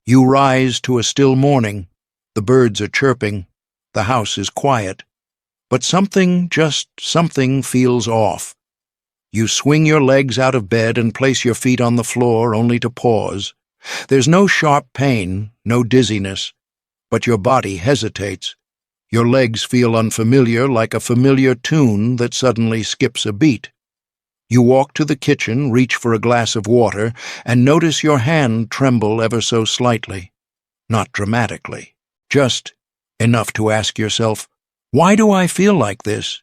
You rise to a still morning. The birds are chirping. The house is quiet. But something, just something, feels off. You swing your legs out of bed and place your feet on the floor only to pause. There's no sharp pain, no dizziness, but your body hesitates. Your legs feel unfamiliar, like a familiar tune that suddenly skips a beat. You walk to the kitchen, reach for a glass of water, and notice your hand tremble ever so slightly. Not dramatically, just enough to ask yourself, why do I feel like this?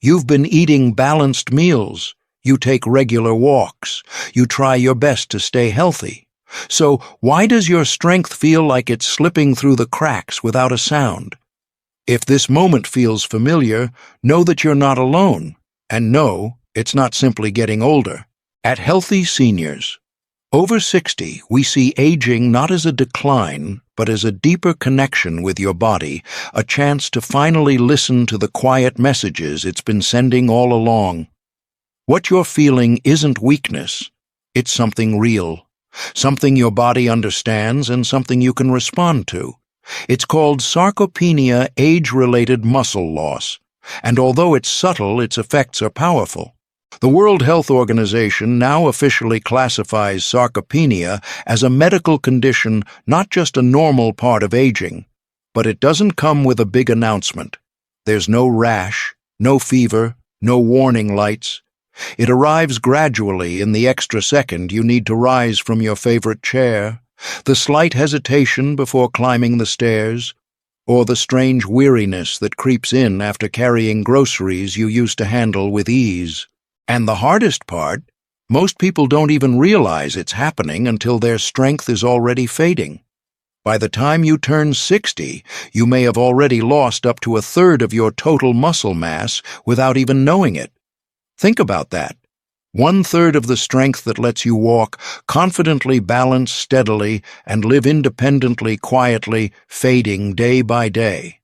You've been eating balanced meals. You take regular walks. You try your best to stay healthy. So why does your strength feel like it's slipping through the cracks without a sound? If this moment feels familiar, know that you're not alone. And no, it's not simply getting older. At Healthy Seniors, over 60, we see aging not as a decline, but as a deeper connection with your body, a chance to finally listen to the quiet messages it's been sending all along. What you're feeling isn't weakness. It's something real, something your body understands and something you can respond to. It's called sarcopenia, age-related muscle loss, and although it's subtle, its effects are powerful. The World Health Organization now officially classifies sarcopenia as a medical condition, not just a normal part of aging. But it doesn't come with a big announcement. There's no rash, no fever, no warning lights. It arrives gradually in the extra second you need to rise from your favorite chair, the slight hesitation before climbing the stairs, or the strange weariness that creeps in after carrying groceries you used to handle with ease. And the hardest part, most people don't even realize it's happening until their strength is already fading. By the time you turn 60, you may have already lost up to a third of your total muscle mass without even knowing it. Think about that. 1/3 of the strength that lets you walk, confidently balance steadily, and live independently, quietly, fading day by day.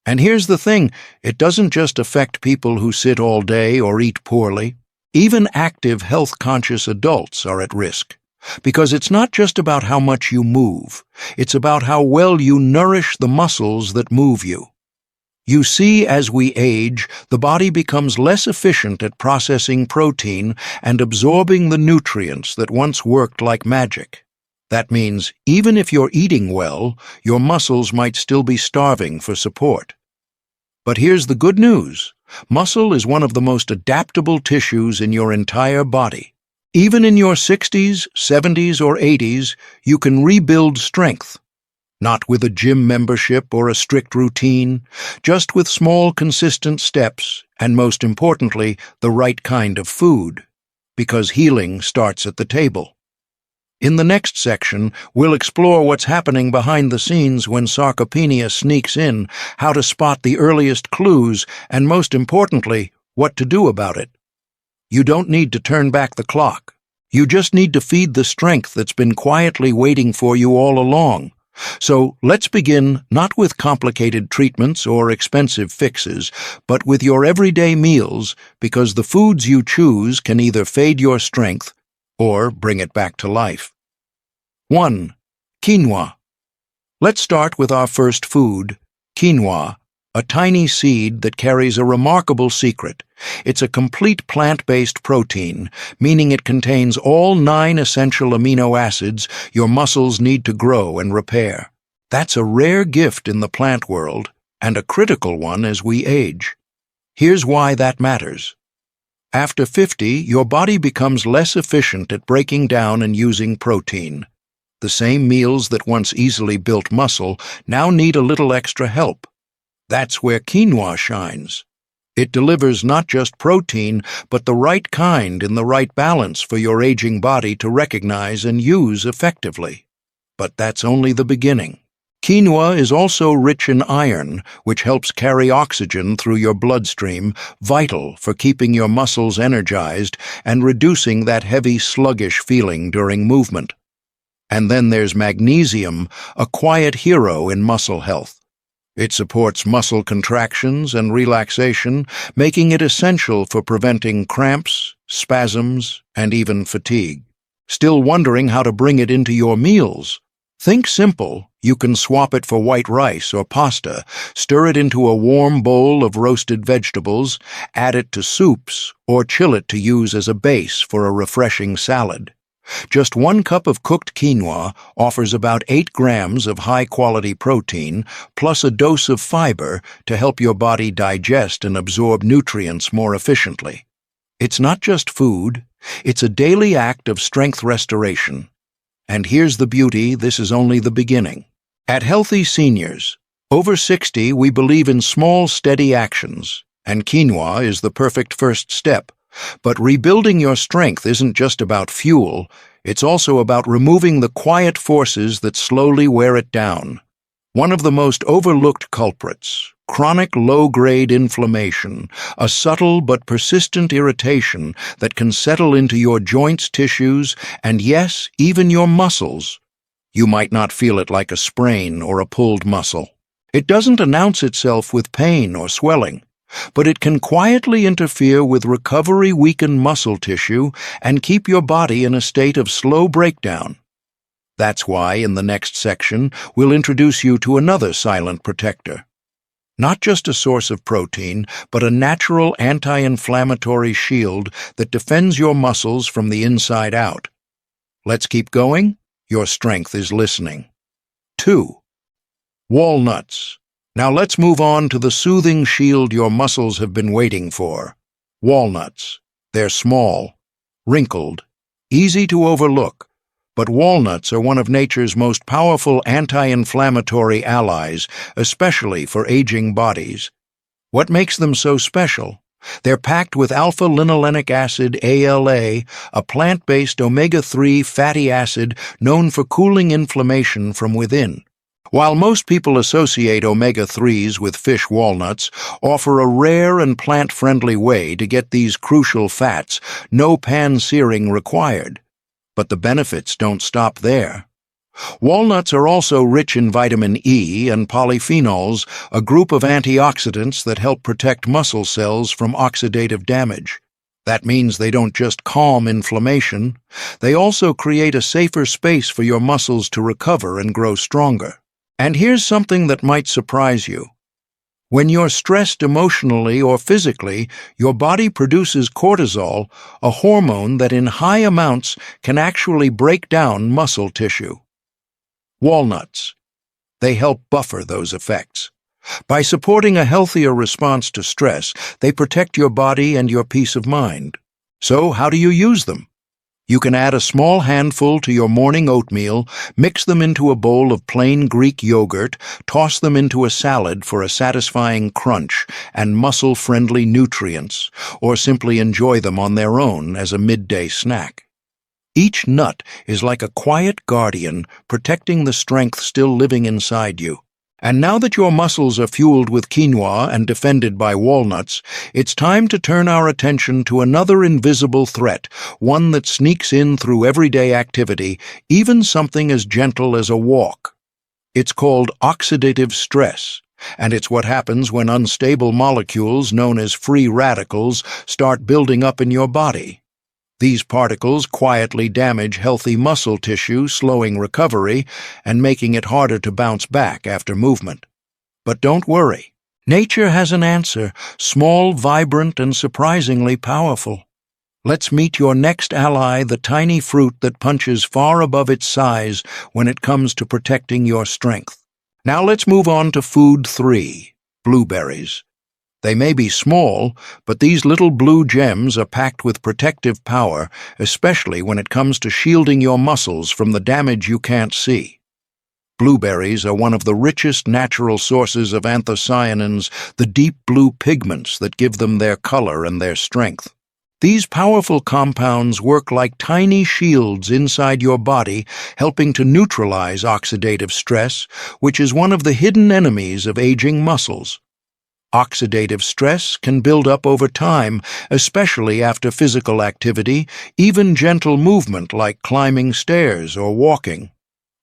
And here's the thing, it doesn't just affect people who sit all day or eat poorly. Even active, health-conscious adults are at risk. Because it's not just about how much you move, it's about how well you nourish the muscles that move you. You see, as we age, the body becomes less efficient at processing protein and absorbing the nutrients that once worked like magic. That means, even if you're eating well, your muscles might still be starving for support. But here's the good news. Muscle is one of the most adaptable tissues in your entire body. Even in your 60s, 70s, or 80s, you can rebuild strength. Not with a gym membership or a strict routine, just with small, consistent steps, and most importantly, the right kind of food. Because healing starts at the table. In the next section, we'll explore what's happening behind the scenes when sarcopenia sneaks in, how to spot the earliest clues, and most importantly, what to do about it. You don't need to turn back the clock. You just need to feed the strength that's been quietly waiting for you all along. So let's begin not with complicated treatments or expensive fixes, but with your everyday meals, because the foods you choose can either fade your strength or bring it back to life. 1. Quinoa. Let's start with our first food, quinoa, a tiny seed that carries a remarkable secret. It's a complete plant-based protein, meaning it contains all 9 essential amino acids your muscles need to grow and repair. That's a rare gift in the plant world, and a critical one as we age. Here's why that matters. After 50, your body becomes less efficient at breaking down and using protein. The same meals that once easily built muscle now need a little extra help. That's where quinoa shines. It delivers not just protein, but the right kind in the right balance for your aging body to recognize and use effectively. But that's only the beginning. Quinoa is also rich in iron, which helps carry oxygen through your bloodstream, vital for keeping your muscles energized and reducing that heavy, sluggish feeling during movement. And then there's magnesium, a quiet hero in muscle health. It supports muscle contractions and relaxation, making it essential for preventing cramps, spasms, and even fatigue. Still wondering how to bring it into your meals? Think simple. You can swap it for white rice or pasta, stir it into a warm bowl of roasted vegetables, add it to soups, or chill it to use as a base for a refreshing salad. Just 1 cup of cooked quinoa offers about 8 grams of high-quality protein, plus a dose of fiber to help your body digest and absorb nutrients more efficiently. It's not just food, it's a daily act of strength restoration. And here's the beauty, this is only the beginning. At Healthy Seniors, over 60, we believe in small, steady actions, and quinoa is the perfect first step. But rebuilding your strength isn't just about fuel, it's also about removing the quiet forces that slowly wear it down. One of the most overlooked culprits, chronic low-grade inflammation, a subtle but persistent irritation that can settle into your joints, tissues, and yes, even your muscles. You might not feel it like a sprain or a pulled muscle. It doesn't announce itself with pain or swelling, but it can quietly interfere with recovery, weaken muscle tissue, and keep your body in a state of slow breakdown. That's why, in the next section, we'll introduce you to another silent protector. Not just a source of protein, but a natural anti-inflammatory shield that defends your muscles from the inside out. Let's keep going. Your strength is listening. 2. Walnuts. Now let's move on to the soothing shield your muscles have been waiting for. Walnuts. They're small, wrinkled, easy to overlook, but walnuts are one of nature's most powerful anti-inflammatory allies, especially for aging bodies. What makes them so special? They're packed with alpha-linolenic acid, ALA, a plant-based omega-3 fatty acid known for cooling inflammation from within. While most people associate omega-3s with fish, walnuts offer a rare and plant-friendly way to get these crucial fats, no pan-searing required. But the benefits don't stop there. Walnuts are also rich in vitamin E and polyphenols, a group of antioxidants that help protect muscle cells from oxidative damage. That means they don't just calm inflammation, they also create a safer space for your muscles to recover and grow stronger. And here's something that might surprise you. When you're stressed emotionally or physically, your body produces cortisol, a hormone that in high amounts can actually break down muscle tissue. Walnuts. They help buffer those effects. By supporting a healthier response to stress, they protect your body and your peace of mind. So, how do you use them? You can add a small handful to your morning oatmeal, mix them into a bowl of plain Greek yogurt, toss them into a salad for a satisfying crunch and muscle-friendly nutrients, or simply enjoy them on their own as a midday snack. Each nut is like a quiet guardian protecting the strength still living inside you. And now that your muscles are fueled with quinoa and defended by walnuts, it's time to turn our attention to another invisible threat, one that sneaks in through everyday activity, even something as gentle as a walk. It's called oxidative stress, and it's what happens when unstable molecules known as free radicals start building up in your body. These particles quietly damage healthy muscle tissue, slowing recovery and making it harder to bounce back after movement. But don't worry. Nature has an answer, small, vibrant, and surprisingly powerful. Let's meet your next ally, the tiny fruit that punches far above its size when it comes to protecting your strength. Now let's move on to food 3, blueberries. They may be small, but these little blue gems are packed with protective power, especially when it comes to shielding your muscles from the damage you can't see. Blueberries are one of the richest natural sources of anthocyanins, the deep blue pigments that give them their color and their strength. These powerful compounds work like tiny shields inside your body, helping to neutralize oxidative stress, which is one of the hidden enemies of aging muscles. Oxidative stress can build up over time, especially after physical activity, even gentle movement like climbing stairs or walking.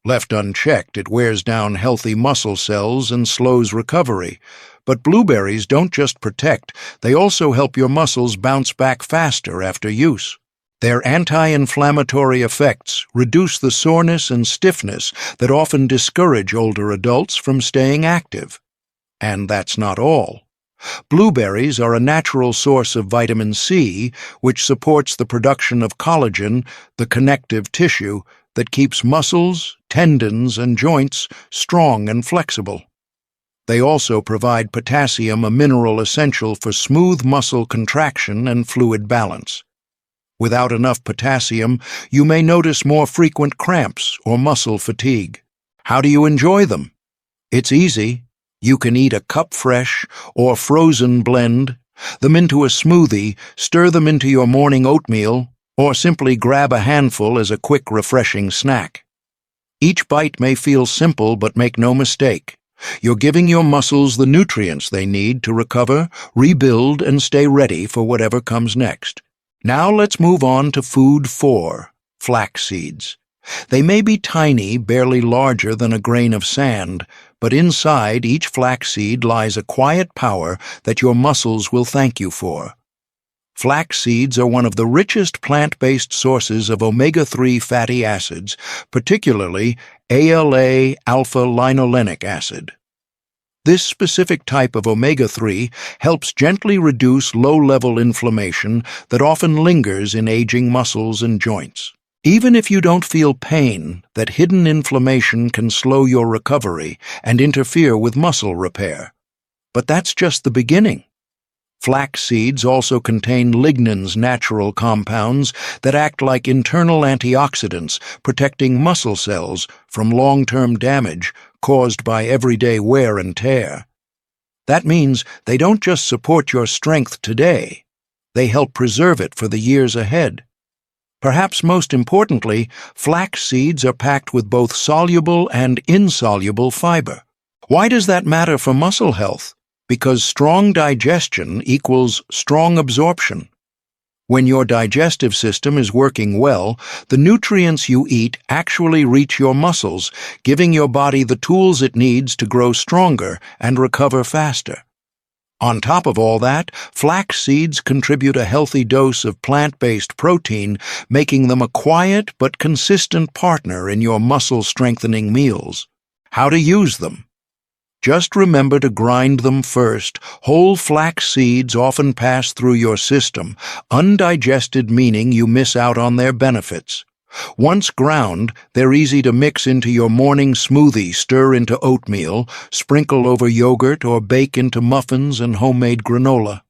Left unchecked, it wears down healthy muscle cells and slows recovery. But blueberries don't just protect, they also help your muscles bounce back faster after use. Their anti-inflammatory effects reduce the soreness and stiffness that often discourage older adults from staying active. And that's not all. Blueberries are a natural source of vitamin C, which supports the production of collagen, the connective tissue that keeps muscles, tendons, and joints strong and flexible. They also provide potassium, a mineral essential for smooth muscle contraction and fluid balance. Without enough potassium, you may notice more frequent cramps or muscle fatigue. How do you enjoy them? It's easy. You can eat a cup fresh or frozen, blend them into a smoothie, stir them into your morning oatmeal, or simply grab a handful as a quick, refreshing snack. Each bite may feel simple, but make no mistake, you're giving your muscles the nutrients they need to recover, rebuild, and stay ready for whatever comes next. Now let's move on to food 4, flax seeds. They may be tiny, barely larger than a grain of sand, but inside each flax seed lies a quiet power that your muscles will thank you for. Flax seeds are one of the richest plant-based sources of omega-3 fatty acids, particularly ALA alpha-linolenic acid. This specific type of omega-3 helps gently reduce low-level inflammation that often lingers in aging muscles and joints. Even if you don't feel pain, that hidden inflammation can slow your recovery and interfere with muscle repair. But that's just the beginning. Flax seeds also contain lignans, natural compounds that act like internal antioxidants, protecting muscle cells from long-term damage caused by everyday wear and tear. That means they don't just support your strength today, they help preserve it for the years ahead. Perhaps most importantly, flax seeds are packed with both soluble and insoluble fiber. Why does that matter for muscle health? Because strong digestion equals strong absorption. When your digestive system is working well, the nutrients you eat actually reach your muscles, giving your body the tools it needs to grow stronger and recover faster. On top of all that, flax seeds contribute a healthy dose of plant-based protein, making them a quiet but consistent partner in your muscle-strengthening meals. How to use them? Just remember to grind them first. Whole flax seeds often pass through your system, undigested meaning you miss out on their benefits. Once ground, they're easy to mix into your morning smoothie, stir into oatmeal, sprinkle over yogurt, or bake into muffins and homemade granola.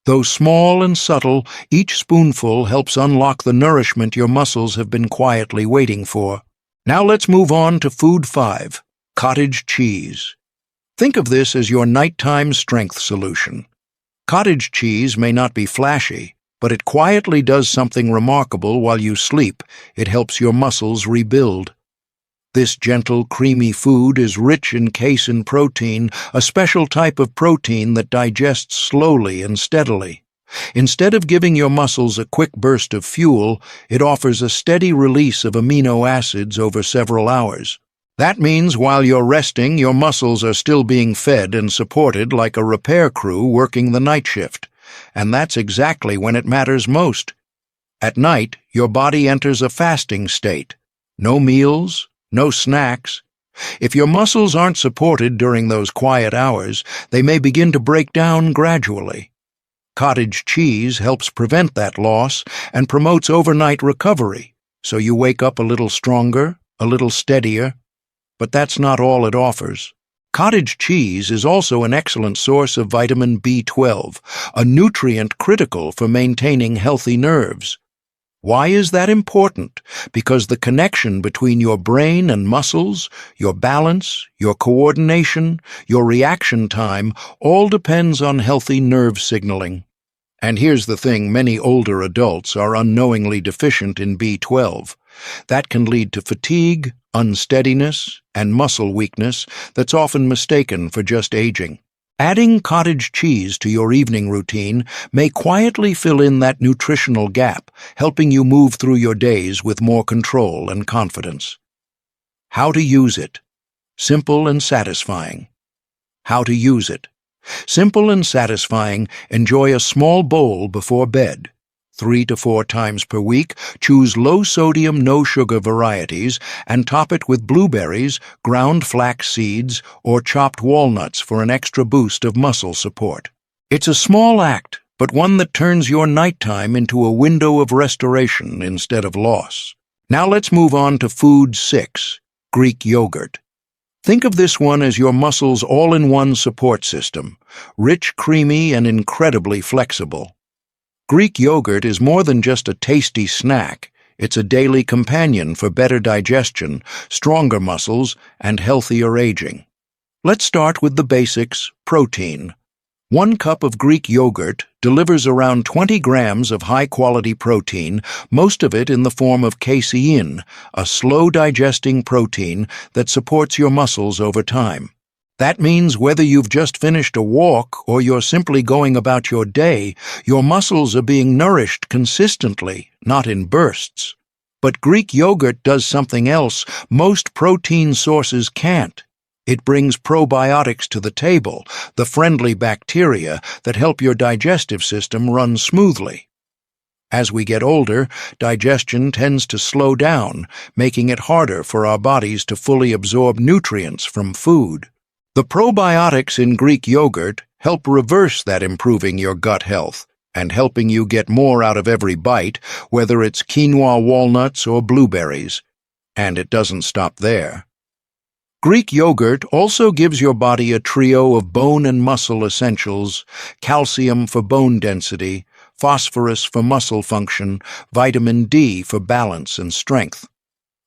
Though small and subtle, each spoonful helps unlock the nourishment your muscles have been quietly waiting for. Now let's move on to food 5, cottage cheese. Think of this as your nighttime strength solution. Cottage cheese may not be flashy, but it quietly does something remarkable while you sleep. It helps your muscles rebuild. This gentle, creamy food is rich in casein protein, a special type of protein that digests slowly and steadily. Instead of giving your muscles a quick burst of fuel, it offers a steady release of amino acids over several hours. That means while you're resting, your muscles are still being fed and supported like a repair crew working the night shift. And that's exactly when it matters most. At night, your body enters a fasting state. No meals, no snacks. If your muscles aren't supported during those quiet hours, they may begin to break down gradually. Cottage cheese helps prevent that loss and promotes overnight recovery, so you wake up a little stronger, a little steadier. But that's not all it offers. Cottage cheese is also an excellent source of vitamin B12, a nutrient critical for maintaining healthy nerves. Why is that important? Because the connection between your brain and muscles, your balance, your coordination, your reaction time, all depends on healthy nerve signaling. And here's the thing, many older adults are unknowingly deficient in B12. That can lead to fatigue, unsteadiness, and muscle weakness that's often mistaken for just aging. Adding cottage cheese to your evening routine may quietly fill in that nutritional gap, helping you move through your days with more control and confidence. How to use it? Simple and satisfying. How to use it? Simple and satisfying, enjoy a small bowl before bed. 3 to 4 times per week, choose low-sodium, no-sugar varieties and top it with blueberries, ground flax seeds, or chopped walnuts for an extra boost of muscle support. It's a small act, but one that turns your nighttime into a window of restoration instead of loss. Now let's move on to food 6, Greek yogurt. Think of this one as your muscles' all-in-one support system, rich, creamy, and incredibly flexible. Greek yogurt is more than just a tasty snack. It's a daily companion for better digestion, stronger muscles, and healthier aging. Let's start with the basics: protein. 1 cup of Greek yogurt delivers around 20 grams of high-quality protein, most of it in the form of casein, a slow-digesting protein that supports your muscles over time. That means whether you've just finished a walk or you're simply going about your day, your muscles are being nourished consistently, not in bursts. But Greek yogurt does something else most protein sources can't. It brings probiotics to the table, the friendly bacteria that help your digestive system run smoothly. As we get older, digestion tends to slow down, making it harder for our bodies to fully absorb nutrients from food. The probiotics in Greek yogurt help reverse that, improving your gut health and helping you get more out of every bite, whether it's quinoa walnuts or blueberries. And it doesn't stop there. Greek yogurt also gives your body a trio of bone and muscle essentials: calcium for bone density, phosphorus for muscle function, vitamin D for balance and strength.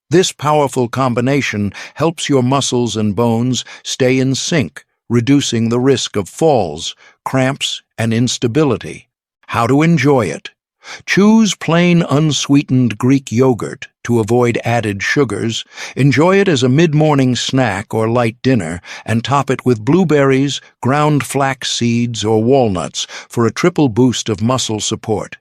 This powerful combination helps your muscles and bones stay in sync, reducing the risk of falls, cramps, and instability. How to enjoy it? Choose plain unsweetened Greek yogurt to avoid added sugars. Enjoy it as a mid-morning snack or light dinner, and top it with blueberries, ground flax seeds, or walnuts for a triple boost of muscle support.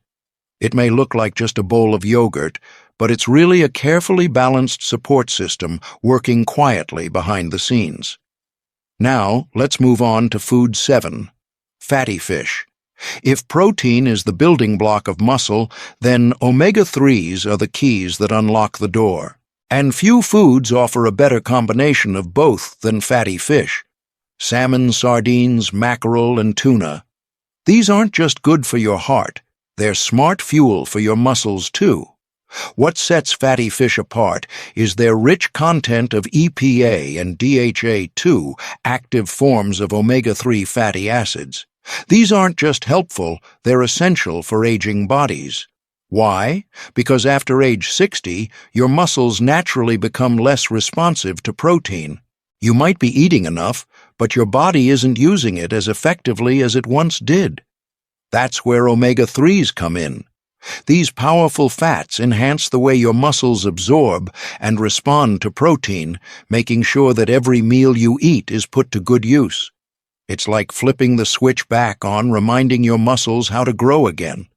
It may look like just a bowl of yogurt, but it's really a carefully balanced support system working quietly behind the scenes. Now, let's move on to food 7, fatty fish. If protein is the building block of muscle, then omega-3s are the keys that unlock the door. And few foods offer a better combination of both than fatty fish. Salmon, sardines, mackerel, and tuna. These aren't just good for your heart, they're smart fuel for your muscles too. What sets fatty fish apart is their rich content of EPA and DHA2, active forms of omega-3 fatty acids. These aren't just helpful, they're essential for aging bodies. Why? Because after age 60, your muscles naturally become less responsive to protein. You might be eating enough, but your body isn't using it as effectively as it once did. That's where omega-3s come in. These powerful fats enhance the way your muscles absorb and respond to protein, making sure that every meal you eat is put to good use. It's like flipping the switch back on, reminding your muscles how to grow again.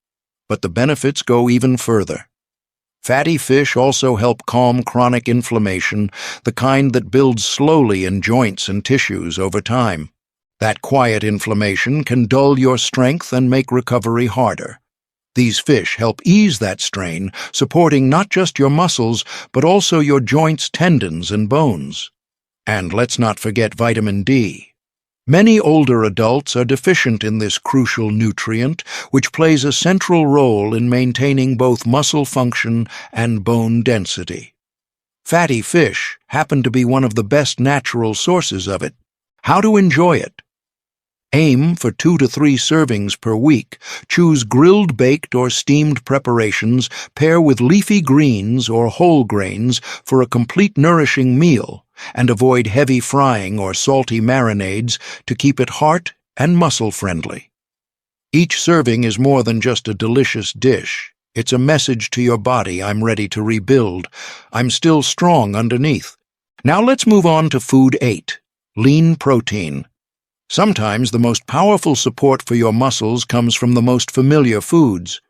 But the benefits go even further. Fatty fish also help calm chronic inflammation, the kind that builds slowly in joints and tissues over time. That quiet inflammation can dull your strength and make recovery harder. These fish help ease that strain, supporting not just your muscles, but also your joints, tendons, and bones. And let's not forget vitamin D. Many older adults are deficient in this crucial nutrient, which plays a central role in maintaining both muscle function and bone density. Fatty fish happen to be one of the best natural sources of it. How to enjoy it? Aim for 2 to 3 servings per week. Choose grilled, baked, or steamed preparations. Pair with leafy greens or whole grains for a complete nourishing meal, and avoid heavy frying or salty marinades to keep it heart and muscle-friendly. Each serving is more than just a delicious dish. It's a message to your body: I'm ready to rebuild. I'm still strong underneath. Now let's move on to food 8, lean protein. Sometimes the most powerful support for your muscles comes from the most familiar foods.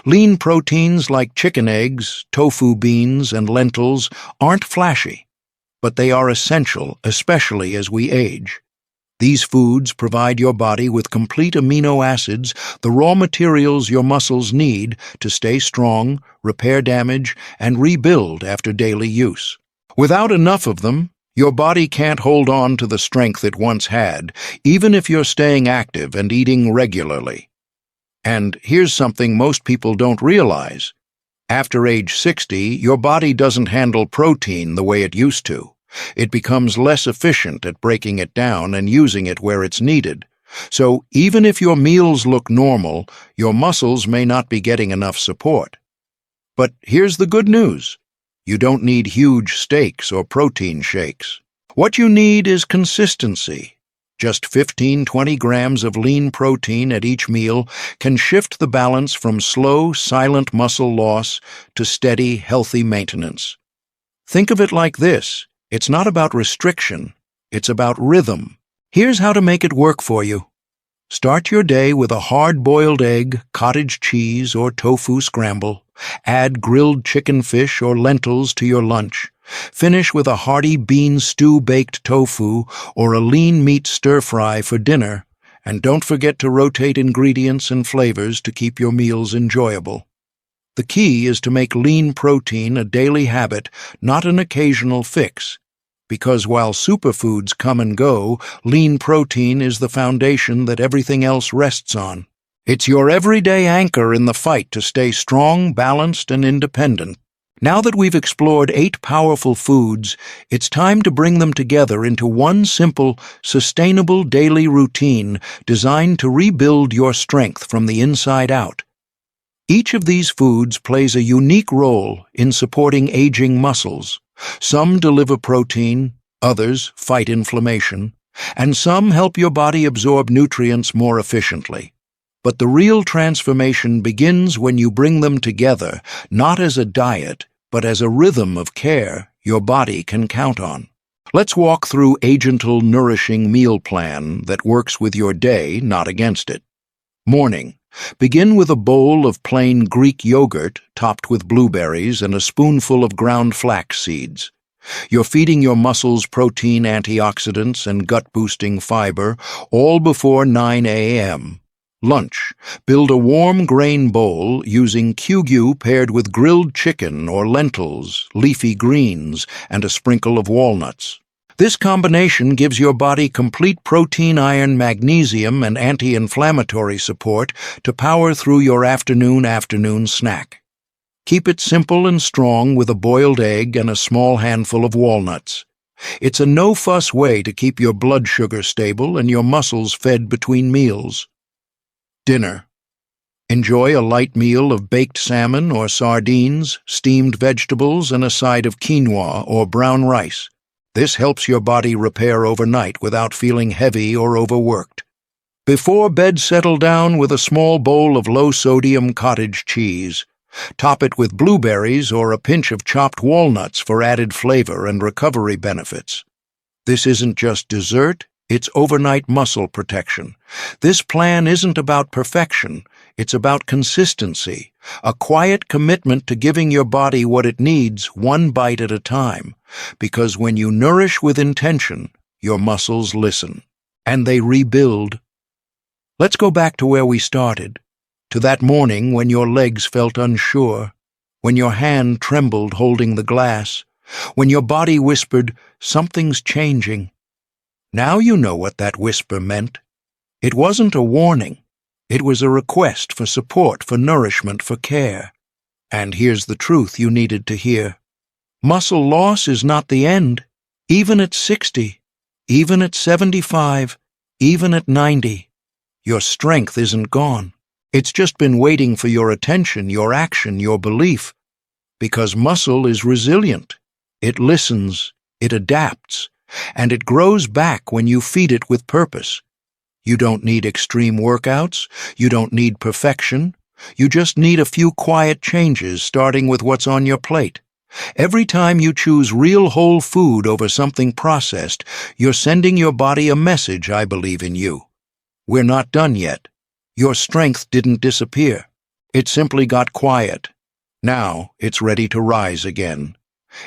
Lean proteins like chicken eggs, tofu beans, and lentils aren't flashy, but they are essential, especially as we age. These foods provide your body with complete amino acids, the raw materials your muscles need to stay strong, repair damage, and rebuild after daily use. Without enough of them, your body can't hold on to the strength it once had, even if you're staying active and eating regularly. And here's something most people don't realize. After age 60, your body doesn't handle protein the way it used to. It becomes less efficient at breaking it down and using it where it's needed. So even if your meals look normal, your muscles may not be getting enough support. But here's the good news. You don't need huge steaks or protein shakes. What you need is consistency. Just 15-20 grams of lean protein at each meal can shift the balance from slow, silent muscle loss to steady, healthy maintenance. Think of it like this. It's not about restriction, it's about rhythm. Here's how to make it work for you. Start your day with a hard-boiled egg, cottage cheese, or tofu scramble. Add grilled chicken fish or lentils to your lunch. Finish with a hearty bean stew-baked tofu or a lean meat stir-fry for dinner. And don't forget to rotate ingredients and flavors to keep your meals enjoyable. The key is to make lean protein a daily habit, not an occasional fix. Because while superfoods come and go, lean protein is the foundation that everything else rests on. It's your everyday anchor in the fight to stay strong, balanced, and independent. Now that we've explored 8 powerful foods, it's time to bring them together into one simple, sustainable daily routine designed to rebuild your strength from the inside out. Each of these foods plays a unique role in supporting aging muscles. Some deliver protein, others fight inflammation, and some help your body absorb nutrients more efficiently. But the real transformation begins when you bring them together, not as a diet, but as a rhythm of care your body can count on. Let's walk through a gentle, nourishing meal plan that works with your day, not against it. Morning. Begin with a bowl of plain Greek yogurt topped with blueberries and a spoonful of ground flax seeds. You're feeding your muscles protein, antioxidants, and gut-boosting fiber, all before 9 a.m. Lunch. Build a warm grain bowl using kyugyu paired with grilled chicken or lentils, leafy greens, and a sprinkle of walnuts. This combination gives your body complete protein, iron, magnesium, and anti-inflammatory support to power through your afternoon snack. Keep it simple and strong with a boiled egg and a small handful of walnuts. It's a no-fuss way to keep your blood sugar stable and your muscles fed between meals. Dinner. Enjoy a light meal of baked salmon or sardines, steamed vegetables, and a side of quinoa or brown rice. This helps your body repair overnight without feeling heavy or overworked. Before bed, settle down with a small bowl of low-sodium cottage cheese. Top it with blueberries or a pinch of chopped walnuts for added flavor and recovery benefits. This isn't just dessert, it's overnight muscle protection. This plan isn't about perfection, it's about consistency, a quiet commitment to giving your body what it needs one bite at a time. Because when you nourish with intention, your muscles listen, and they rebuild. Let's go back to where we started, to that morning when your legs felt unsure, when your hand trembled holding the glass, when your body whispered, "Something's changing." Now you know what that whisper meant. It wasn't a warning. It was a request for support, for nourishment, for care. And here's the truth you needed to hear. Muscle loss is not the end, even at 60, even at 75, even at 90. Your strength isn't gone. It's just been waiting for your attention, your action, your belief. Because muscle is resilient. It listens, it adapts, and it grows back when you feed it with purpose. You don't need extreme workouts, you don't need perfection, you just need a few quiet changes starting with what's on your plate. Every time you choose real whole food over something processed, you're sending your body a message, "I believe in you." We're not done yet. Your strength didn't disappear. It simply got quiet. Now it's ready to rise again.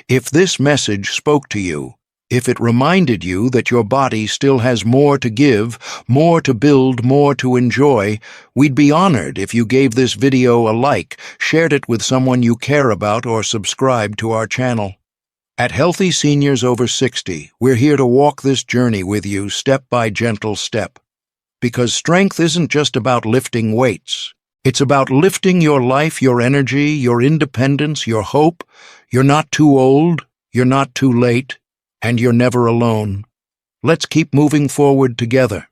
If this message spoke to you, If it reminded you that your body still has more to give, more to build, more to enjoy, we'd be honored if you gave this video a like, shared it with someone you care about, or subscribed to our channel. At Healthy Seniors Over 60, we're here to walk this journey with you step by gentle step. Because strength isn't just about lifting weights. It's about lifting your life, your energy, your independence, your hope. You're not too old, you're not too late, and you're never alone. Let's keep moving forward together.